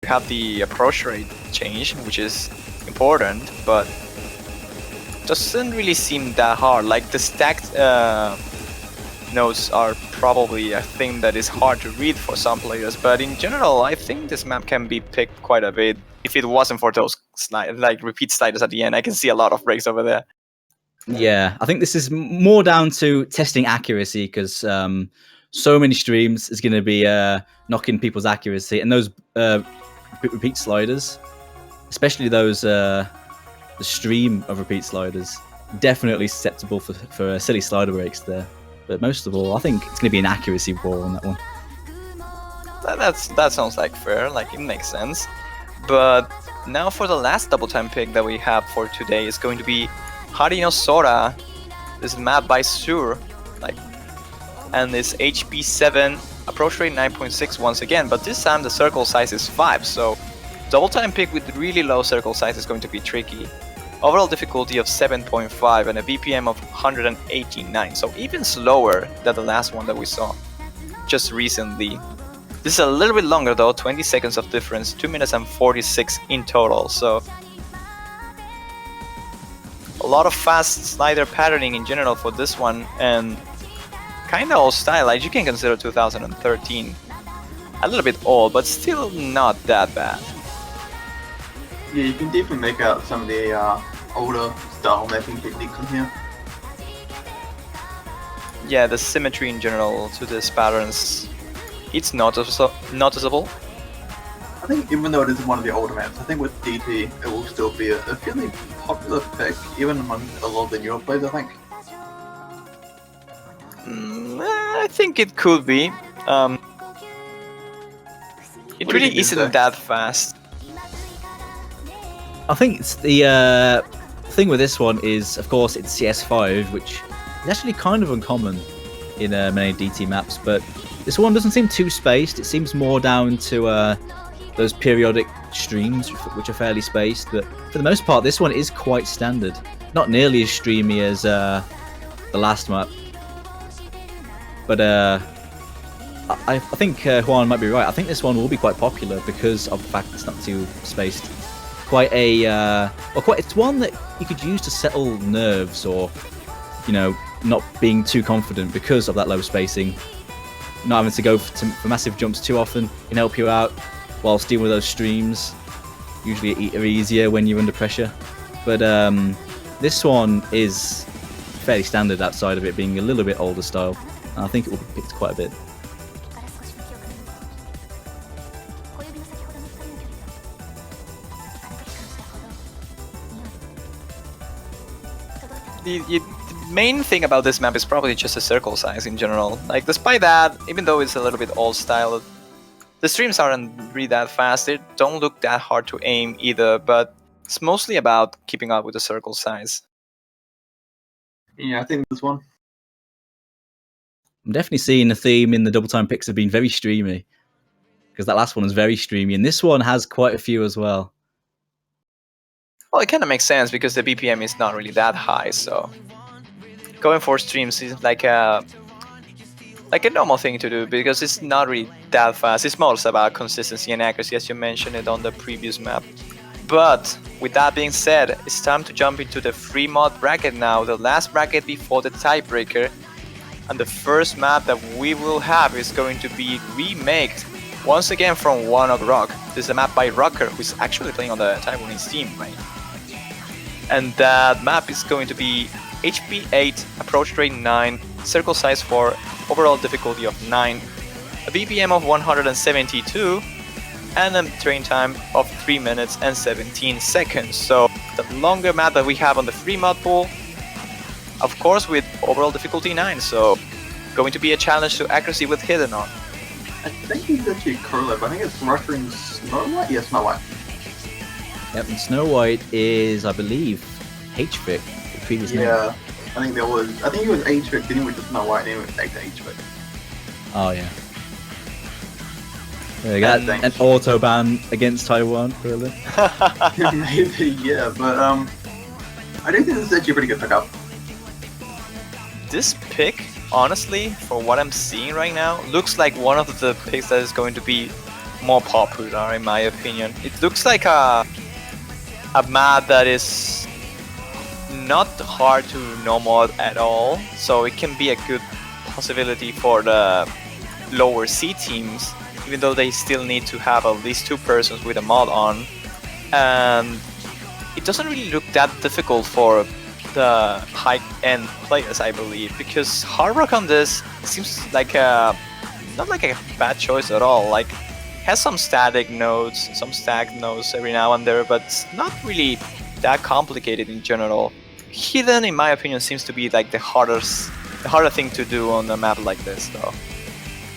Speaker 1: have the approach rate change, which is important, but doesn't really seem that hard. Like, the stacked nodes are probably a thing that is hard to read for some players, but in general I think this map can be picked quite a bit. If it wasn't for those like repeat sliders at the end, I can see a lot of breaks over there.
Speaker 3: Yeah, I think this is more down to testing accuracy because so many streams is going to be knocking people's accuracy, and those repeat sliders, especially those the stream of repeat sliders, definitely susceptible for silly slider breaks there. But most of all, I think it's going to be an accuracy war on that one.
Speaker 1: That sounds like fair, like it makes sense. But now for the last double time pick that we have for today is going to be Do Sora. This map by Sur, and this HP 7, approach rate 9.6 once again, but this time the circle size is 5, so double time pick with really low circle size is going to be tricky. Overall difficulty of 7.5 and a BPM of 189, so even slower than the last one that we saw just recently. This is a little bit longer though, 20 seconds of difference, 2 minutes and 46 in total, so a lot of fast slider patterning in general for this one, and kinda old style. Like, you can consider 2013 a little bit old, but still not that bad.
Speaker 2: Yeah, you can definitely make out some of the older style mapping techniques in here.
Speaker 1: Yeah, the symmetry in general to these patterns, it's noticeable.
Speaker 2: I think even though it is one of the older maps, I think with DT it will still be a fairly popular pick, even among a lot of the newer players, I think.
Speaker 1: I think it could be. It
Speaker 2: What do you
Speaker 1: really
Speaker 2: think,
Speaker 1: isn't
Speaker 2: Zach?
Speaker 1: that fast.
Speaker 3: I think it's the thing with this one is, of course, it's CS5, which is actually kind of uncommon in many DT maps, but this one doesn't seem too spaced. It seems more down to those periodic streams, which are fairly spaced, but for the most part, this one is quite standard. Not nearly as streamy as the last map. But I think Juan might be right. I think this one will be quite popular because of the fact it's not too spaced. Quite a it's one that you could use to settle nerves, or not being too confident because of that low spacing. Not having to go for massive jumps too often can help you out whilst dealing with those streams. Usually are easier when you're under pressure. But this one is fairly standard outside of it being a little bit older style. And I think it will be picked quite a bit.
Speaker 1: main thing about this map is probably just the circle size in general. Like, despite that, even though it's a little bit old style, the streams aren't really that fast. They don't look that hard to aim either, but it's mostly about keeping up with the circle size.
Speaker 2: Yeah, I think this one.
Speaker 3: I'm definitely seeing a theme in the double time picks have been very streamy, because that last one was very streamy, and this one has quite a few as well.
Speaker 1: Well, it kind of makes sense because the BPM is not really that high, so going for streams is like a normal thing to do because it's not really that fast. It's more about consistency and accuracy, as you mentioned it on the previous map. But with that being said, it's time to jump into the free mod bracket now, the last bracket before the tiebreaker. And the first map that we will have is going to be Remake, once again from One Ok Rock. This is a map by Rocker, who's actually playing on the Taiwanese team, right? And that map is going to be HP 8, approach rate 9, circle size 4, overall difficulty of 9, a BPM of 172, and a train time of 3 minutes and 17 seconds. So the longer map that we have on the free mod pool, of course with overall difficulty 9, so going to be a challenge to accuracy with hidden on.
Speaker 2: I think he's actually Curler, but I think it's Rusher and Snow White? Yeah, Snow White.
Speaker 3: Yep, and Snow White is, I believe, HFIC, the previous name.
Speaker 2: Yeah, I think he was HFIC, then he went to Snow White, then he went back to HFIC.
Speaker 3: Oh, yeah. There you go. An auto ban against Taiwan, really.
Speaker 2: Maybe, yeah, but I do think this is actually a pretty good pickup.
Speaker 1: This pick, honestly, for what I'm seeing right now, looks like one of the picks that is going to be more popular, in my opinion. It looks like a map that is not hard to no mod at all, so it can be a good possibility for the lower C teams, even though they still need to have at least 2 persons with a mod on. And it doesn't really look that difficult for the high-end players, I believe, because Hard Rock on this seems like not like a bad choice at all. Like, has some static nodes, some stacked nodes every now and there, but it's not really that complicated in general. Hidden, in my opinion, seems to be like the harder thing to do on a map like this, though.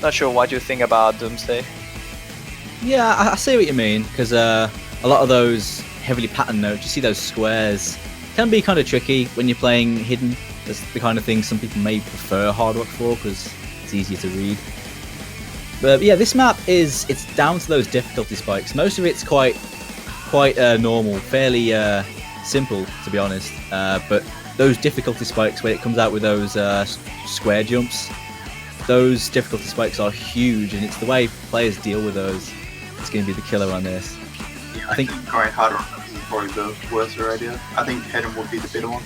Speaker 1: Not sure what you think about Doomsday.
Speaker 3: Yeah, I see what you mean, because a lot of those heavily patterned nodes, you see those squares, can be kind of tricky when you're playing hidden. That's the kind of thing some people may prefer Hard Rock for, because it's easier to read. But yeah, this map it's down to those difficulty spikes. Most of it's quite normal, fairly simple, to be honest. But those difficulty spikes, when it comes out with those square jumps, those difficulty spikes are huge, and it's the way players deal with those. It's going to be the killer on this.
Speaker 2: Yeah, I think going harder on this is probably the worst idea. I think Hidden would be the better one.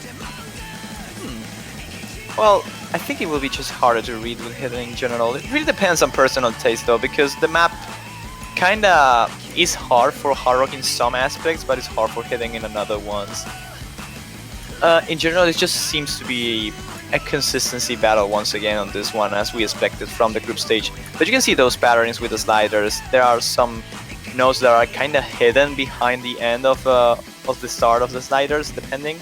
Speaker 1: Well, I think it will be just harder to read with Hidden in general. It really depends on personal taste, though, because the map kinda is hard for Hard Rock in some aspects, but it's hard for Hidden in another ones. In general, it just seems to be a consistency battle once again on this one, as we expected from the group stage. But you can see those patterns with the sliders. There are some nodes that are kinda hidden behind the end of the start of the sliders, depending.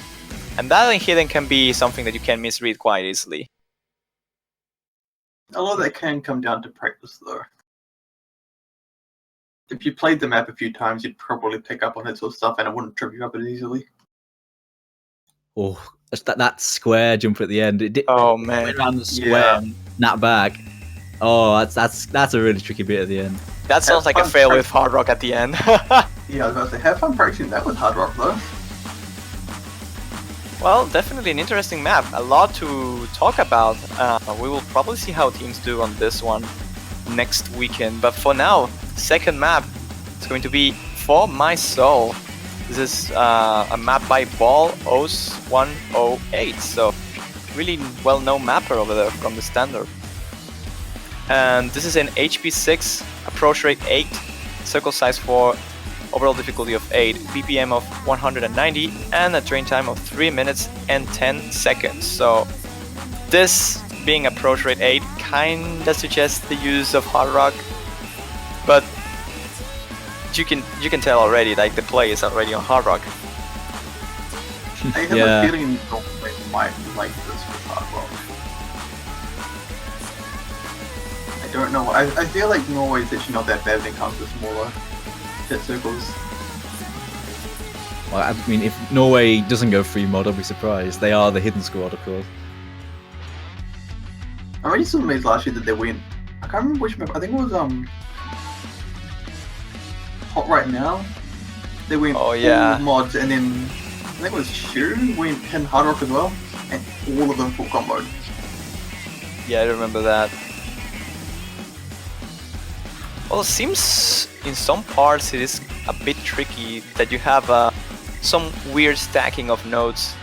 Speaker 1: And that hidden can be something that you can misread quite easily.
Speaker 2: A lot of that can come down to practice, though. If you played the map a few times, you'd probably pick up on that sort of stuff, and it wouldn't trip you up as easily.
Speaker 3: Oh, that square jump at the end.
Speaker 1: Oh man!
Speaker 3: Went around the square, and snap back. Oh, that's a really tricky bit at the end.
Speaker 1: That sounds like a fail with Hard Rock at the end.
Speaker 2: Yeah, I was about to say, have fun practicing that with Hard Rock, though.
Speaker 1: Well, definitely an interesting map. A lot to talk about. We will probably see how teams do on this one next weekend. But for now, second map is going to be For My Soul. This is a map by Ball OS 108. So really well-known mapper over there from the standard. And this is an HP 6, approach rate 8, circle size 4, overall difficulty of 8, BPM of 190, and a train time of 3 minutes and 10 seconds. So this being approach rate 8 kinda suggests the use of Hard Rock, but you can tell already, like the play is already on Hard Rock.
Speaker 2: I have a feeling might like this for hard rock. I don't know. I feel like Norway's actually not that bad when it comes to smaller hit circles.
Speaker 3: Well, I mean, if Norway doesn't go free mod, I'll be surprised. They are the hidden squad, of course.
Speaker 2: I already saw amazed last year that they went. I can't remember which map. I think it was Hot Right Now. They went
Speaker 1: Oh, yeah.
Speaker 2: all mods, and then I think it was Shu went in Hard Rock as well, and all of them full combo.
Speaker 1: Yeah, I remember that. Well, it seems in some parts it is a bit tricky that you have some weird stacking of nodes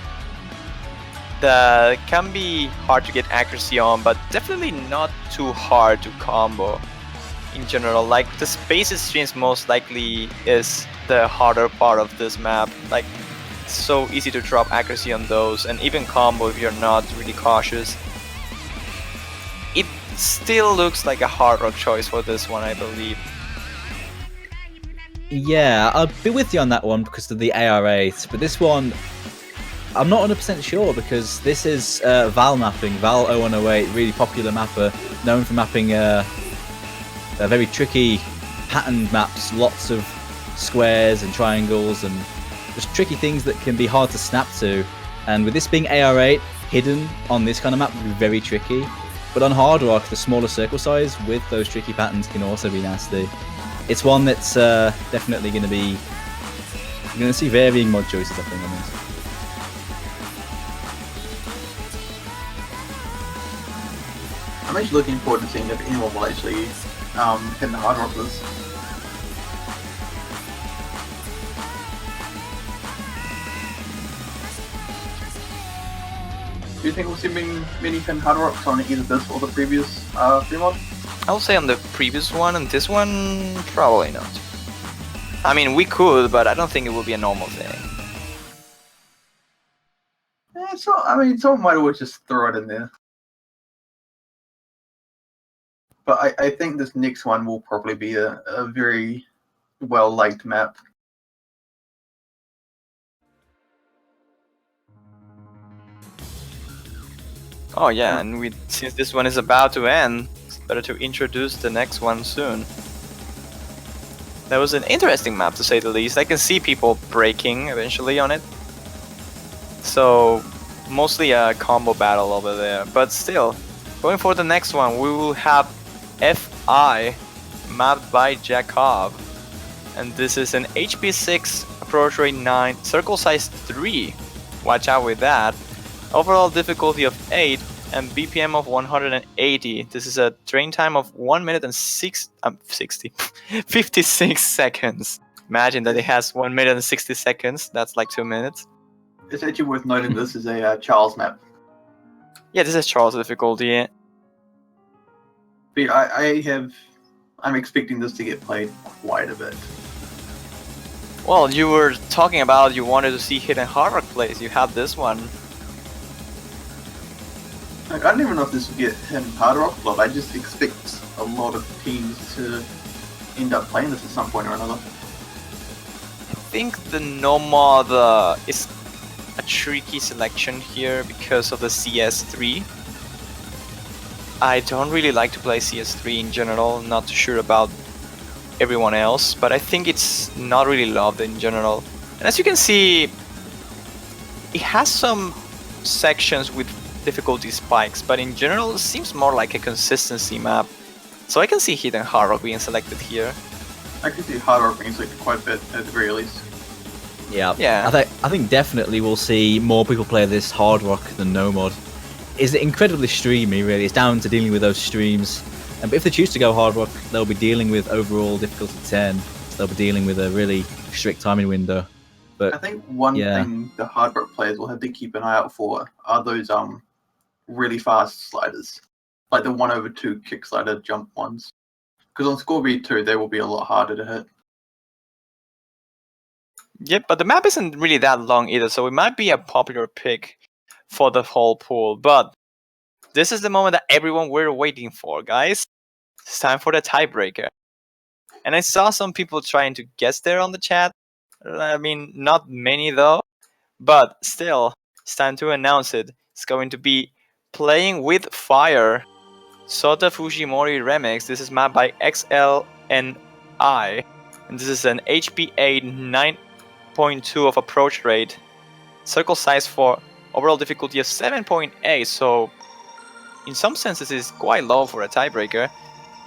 Speaker 1: that can be hard to get accuracy on, but definitely not too hard to combo in general. Like, the spaces streams most likely is the harder part of this map. Like, it's so easy to drop accuracy on those, and even combo if you're not really cautious. It still looks like a hard rock choice for this one, I believe.
Speaker 3: Yeah, I'll be with you on that one because of the AR8, but this one, I'm not 100% sure because this is Val mapping, Val 0108, really popular mapper, known for mapping very tricky patterned maps, lots of squares and triangles and just tricky things that can be hard to snap to. And with this being AR8, hidden on this kind of map would be very tricky. But on hard rock, the smaller circle size with those tricky patterns can also be nasty. It's one that's definitely going to be... You're going to see varying mod choices, I think, on this.
Speaker 2: I'm actually looking forward to seeing if anyone will actually hit the hard rock this. Do you think we'll see many pin hard rocks on either this or the previous free mod?
Speaker 1: I would say on the previous one and this one, probably not. I mean, we could, but I don't think it will be a normal thing.
Speaker 2: So I mean, someone might always just throw it in there. But I think this next one will probably be a very well-liked map.
Speaker 1: Oh yeah, and since this one is about to end, it's better to introduce the next one soon. That was an interesting map, to say the least. I can see people breaking eventually on it. So, mostly a combo battle over there. But still, going for the next one, we will have FI mapped by Jacob. And this is an HP6, approach rate 9, circle size 3. Watch out with that. Overall difficulty of 8 and BPM of 180. This is a train time of 1 minute and 56 seconds. Imagine that it has 1 minute and 60 seconds. That's like 2 minutes.
Speaker 2: It's actually worth noting this is a Charles map.
Speaker 1: Yeah, this is Charles difficulty.
Speaker 2: But I'm expecting this to get played quite a bit.
Speaker 1: Well, you were talking about you wanted to see hidden hard rock plays. You have this one.
Speaker 2: Like, I don't even know if this will get hidden hard rock, but I just expect a lot of teams to end up playing this at some point or another.
Speaker 1: I think the no mod is a tricky selection here because of the CS3. I don't really like to play CS3 in general, not too sure about everyone else, but I think it's not really loved in general. And as you can see, it has some sections with difficulty spikes, but in general it seems more like a consistency map. So I can see hidden hard rock being selected here.
Speaker 2: I can see hard rock being selected quite a bit at the very least.
Speaker 3: Yeah. I think definitely we'll see more people play this hard rock than no mod. It's incredibly streamy, really. It's down to dealing with those streams. But if they choose to go hard rock, they'll be dealing with overall difficulty 10. So they'll be dealing with a really strict timing window. But
Speaker 2: I think one thing the hard rock players will have to keep an eye out for are those really fast sliders, like the 1/2 kick slider jump ones. Because on Scorby 2, they will be a lot harder to hit.
Speaker 1: Yep, but the map isn't really that long either, so it might be a popular pick for the whole pool. But this is the moment that everyone were waiting for, guys. It's time for the tiebreaker. And I saw some people trying to guess there on the chat. I mean, not many though. But still, it's time to announce it. It's going to be Playing with Fire. Sota Fujimori Remix. This is map by XLNI. And this is an HP8 9.2 of approach rate. Circle size for overall difficulty of 7.8. So in some senses it's quite low for a tiebreaker.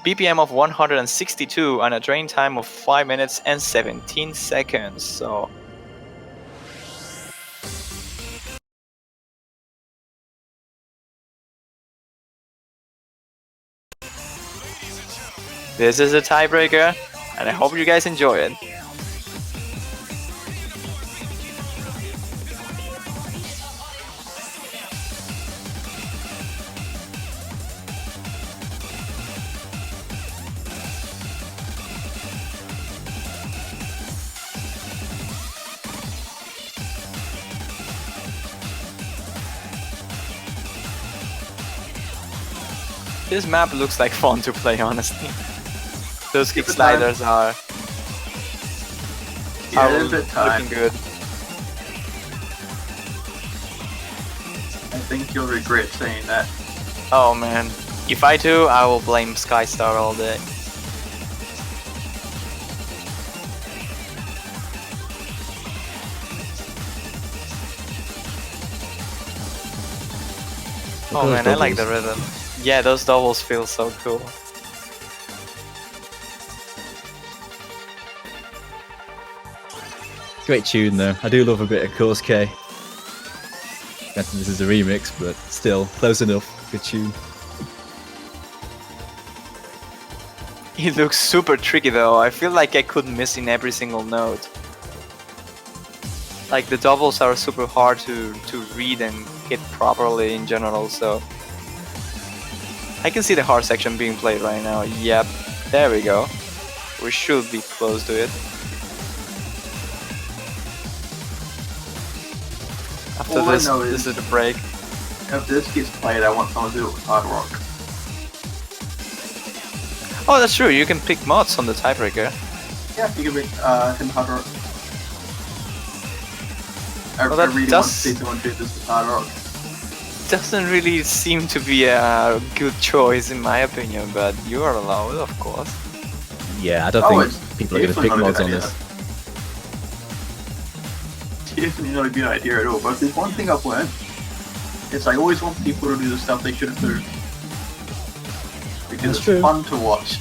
Speaker 1: BPM of 162 and a drain time of 5 minutes and 17 seconds. So this is a tiebreaker, and I hope you guys enjoy it. This map looks like fun to play, honestly. Those kick sliders are
Speaker 2: Yeah, a bit time.
Speaker 1: looking good.
Speaker 2: I think you'll regret saying that.
Speaker 1: Oh man, if I do, I will blame Skystar all day. Oh man, I like the rhythm. Yeah, those doubles feel so cool.
Speaker 3: Great tune though. I do love a bit of Course K. Granted this is a remix, but still close enough. Good tune.
Speaker 1: It looks super tricky though. I feel like I could miss in every single note. Like the doubles are super hard to read and hit properly in general, so I can see the hard section being played right now. Yep, there we go. We should be close to it. After
Speaker 2: All I
Speaker 1: this,
Speaker 2: know
Speaker 1: this
Speaker 2: is-
Speaker 1: is the break.
Speaker 2: If this gets played, I want someone to do it with hard rock.
Speaker 1: Oh, that's true. You can pick mods on the tiebreaker.
Speaker 2: Yeah, you can make him hard rock.
Speaker 1: Well,
Speaker 2: I
Speaker 1: that
Speaker 2: really want to
Speaker 1: does-
Speaker 2: see someone do this with hard rock.
Speaker 1: Doesn't really seem to be a good choice in my opinion, but you are allowed, of course.
Speaker 3: Yeah, I don't
Speaker 2: Oh,
Speaker 3: think
Speaker 2: it's
Speaker 3: people are going to
Speaker 2: definitely
Speaker 3: pick
Speaker 2: not a
Speaker 3: mods
Speaker 2: good
Speaker 3: on
Speaker 2: idea.
Speaker 3: this.
Speaker 2: Definitely not a good idea at all. But if there's one thing I've learned, it's I always want people to do the stuff they shouldn't do. Because
Speaker 3: That's
Speaker 2: it's
Speaker 3: true.
Speaker 2: fun to watch.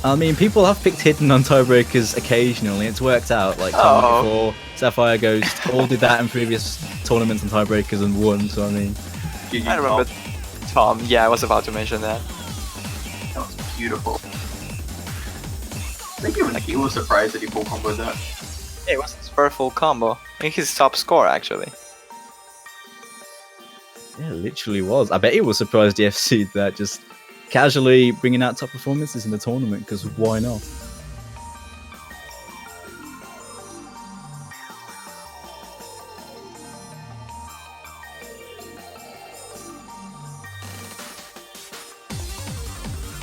Speaker 3: I mean, people have picked hidden on tiebreakers occasionally. It's worked out. Like Tom before, Sapphire Ghost, all did that in previous tournaments and tiebreakers and won. So I mean,
Speaker 2: GG
Speaker 1: I remember Tom. Yeah, I was about to mention that.
Speaker 2: That was beautiful. I think even he was surprised that he full comboed that.
Speaker 1: It was his first full combo. I think his top score actually.
Speaker 3: yeah, it literally was. I bet he was surprised the FC that just casually bringing out top performances in the tournament because why not?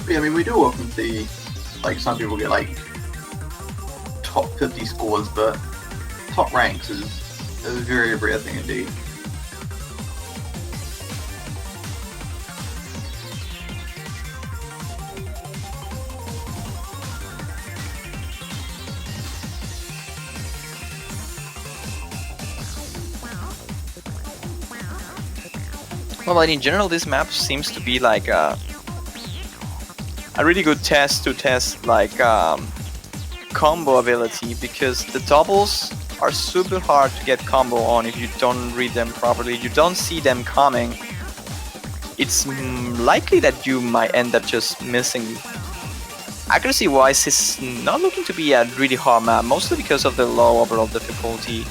Speaker 2: Yeah, I mean, we do often see, like, some people get, like, top 50 scores, but top ranks is a very rare thing indeed.
Speaker 1: Well, but in general, this map seems to be like a really good test to test like combo ability, because the doubles are super hard to get combo on if you don't read them properly. You don't see them coming. It's likely that you might end up just missing. Accuracy wise, it's not looking to be a really hard map, mostly because of the low overall difficulty.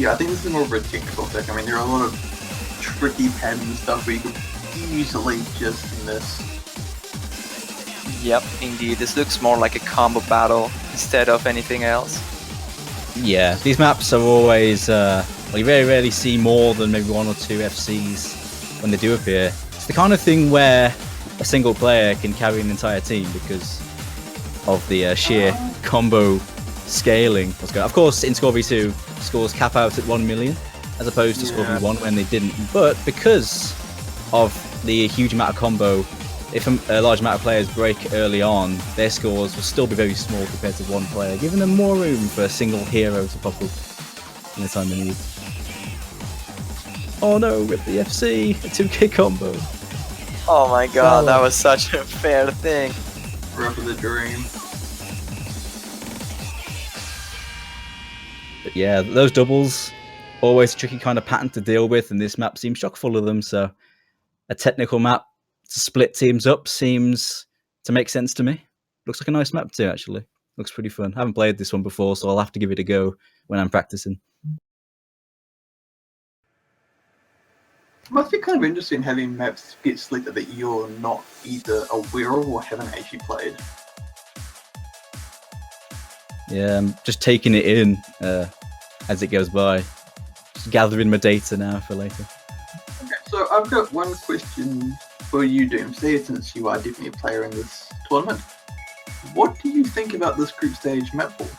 Speaker 2: Yeah, I think this is more of a technical thing. I mean, there are a lot of tricky pads and stuff where you could easily just miss.
Speaker 1: Yep, indeed. This looks more like a combo battle instead of anything else.
Speaker 3: Yeah, these maps are always, well, you very rarely see more than maybe one or two FCs when they do appear. It's the kind of thing where a single player can carry an entire team because of the sheer combo scaling. Of course, in Score v2, scores cap out at 1 million. as opposed to Scorpion 1 when they didn't. But because of the huge amount of combo, if a large amount of players break early on, their scores will still be very small compared to one player, giving them more room for a single hero to pop up in the time they need. Oh no, rip the FC, a 2k combo.
Speaker 1: Oh my god, that was such a fair thing.
Speaker 2: Rip of the dream.
Speaker 3: But yeah, those doubles, always a tricky kind of pattern to deal with, and this map seems chock full of them, so a technical map to split teams up seems to make sense to me. Looks like a nice map too, actually. Looks pretty fun. I haven't played this one before, so I'll have to give it a go when I'm practicing.
Speaker 2: It must be kind of interesting having maps get selected that you're not either aware of or haven't actually played.
Speaker 3: Yeah, I'm just taking it in as it goes by. Just gathering my data now for later.
Speaker 2: Okay, so I've got one question for you, Doomsday, since you are definitely a player in this tournament. What do you think about this group stage map pool?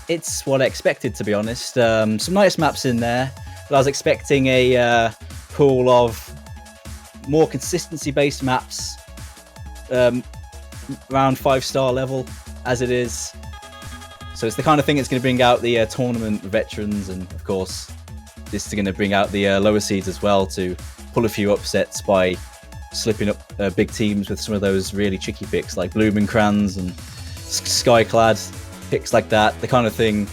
Speaker 3: It's what I expected, to be honest. Some nice maps in there, but I was expecting a pool of more consistency-based maps around 5-star level, as it is. So it's the kind of thing that's going to bring out the tournament veterans, and of course, this is going to bring out the lower seeds as well to pull a few upsets by slipping up big teams with some of those really tricky picks like Blumenkrantz and Skyclad, picks like that. The kind of thing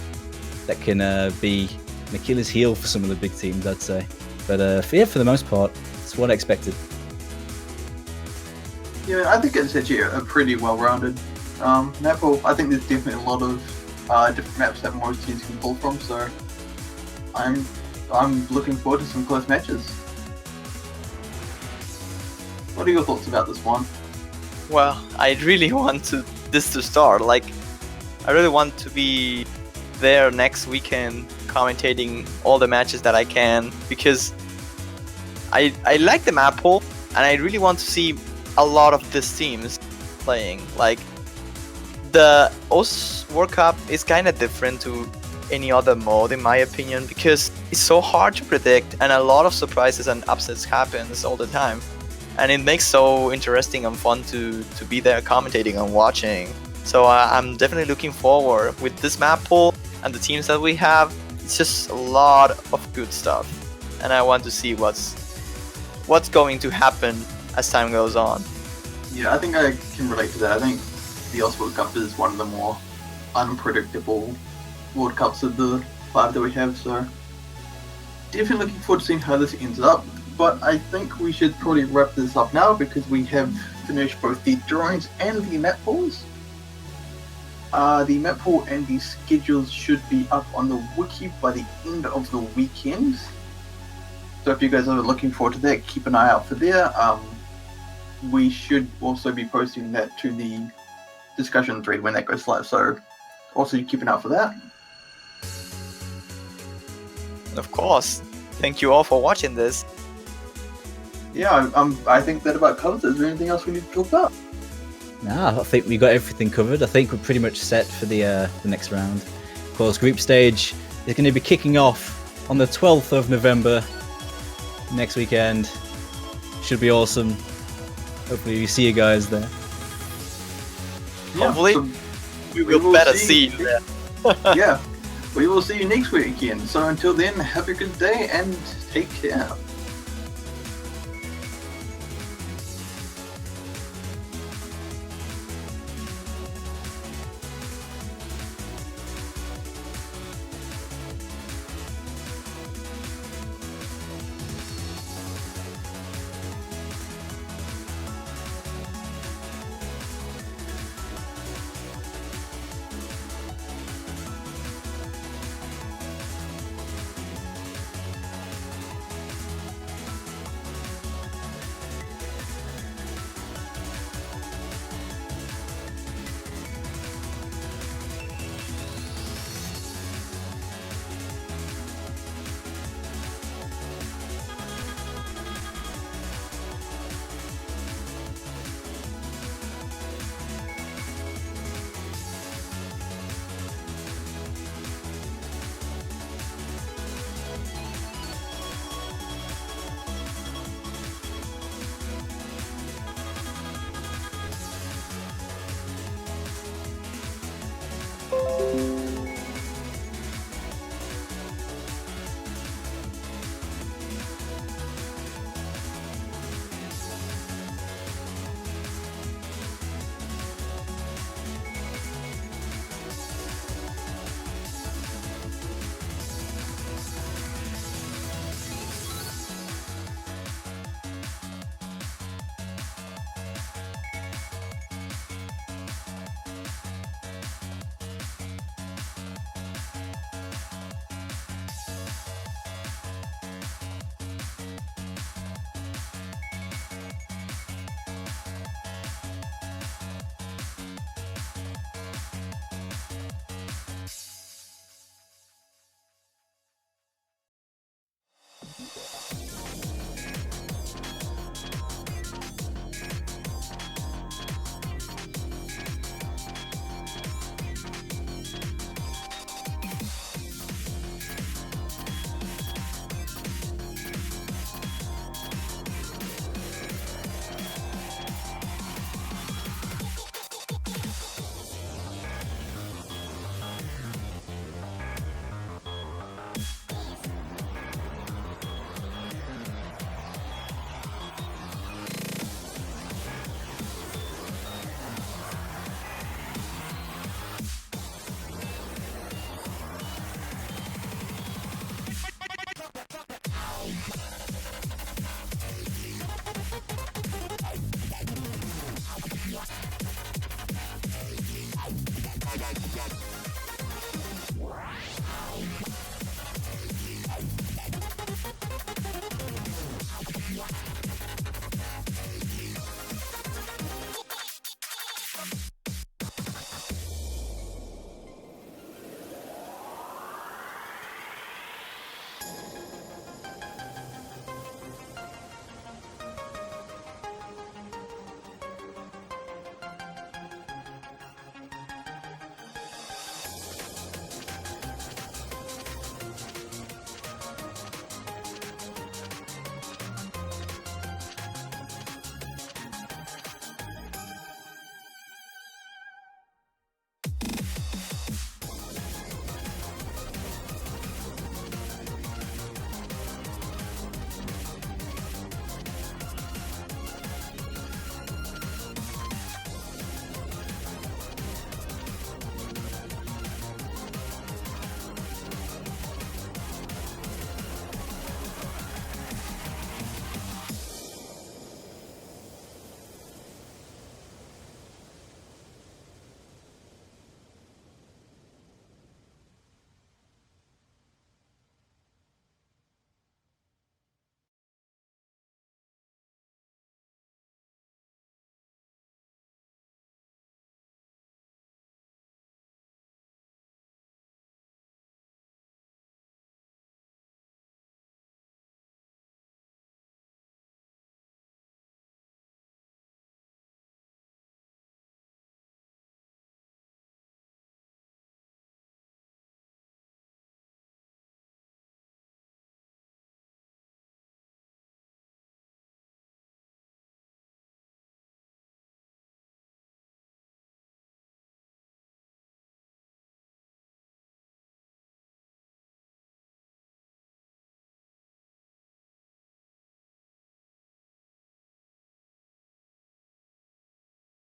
Speaker 3: that can be an Achilles heel for some of the big teams, I'd say. But for the most part, it's what I expected.
Speaker 2: Yeah, I think it's actually a pretty well-rounded map pool. I think there's definitely a lot of different maps that most teams can pull from, so I'm looking forward to some close matches. What are your thoughts about this one?
Speaker 1: Well, I really want this to start. Like, I really want to be there next weekend commentating all the matches that I can, because I like the map pool and I really want to see a lot of these teams playing. Like, the OS World Cup is kind of different to any other mode in my opinion, because it's so hard to predict and a lot of surprises and upsets happens all the time, and it makes so interesting and fun to be there commentating and watching. So I'm definitely looking forward with this map pool and the teams that we have. It's just a lot of good stuff, and I want to see what's going to happen as time goes on.
Speaker 2: Yeah, I think I can relate to that. I think the OS World Cup is one of the more unpredictable World Cups of the 5 that we have, so definitely looking forward to seeing how this ends up. But I think we should probably wrap this up now because we have finished both the drawings and the map pools. The map pool and the schedules should be up on the wiki by the end of the weekend. So if you guys are looking forward to that, keep an eye out for there. We should also be posting that to the discussion thread when that goes live, so also keep an eye out for that.
Speaker 1: And of course, thank you all for watching this.
Speaker 2: Yeah, I think that about covers it. Is there anything else we need to talk about?
Speaker 3: Nah, I think we got everything covered. I think we're pretty much set for the next round. Of course, group stage is going to be kicking off on the 12th of November next weekend. Should be awesome. Hopefully we see you guys there.
Speaker 1: Hopefully,
Speaker 2: so
Speaker 1: we will better see you there.
Speaker 2: Yeah, we will see you next weekend. So until then, have a good day and take care.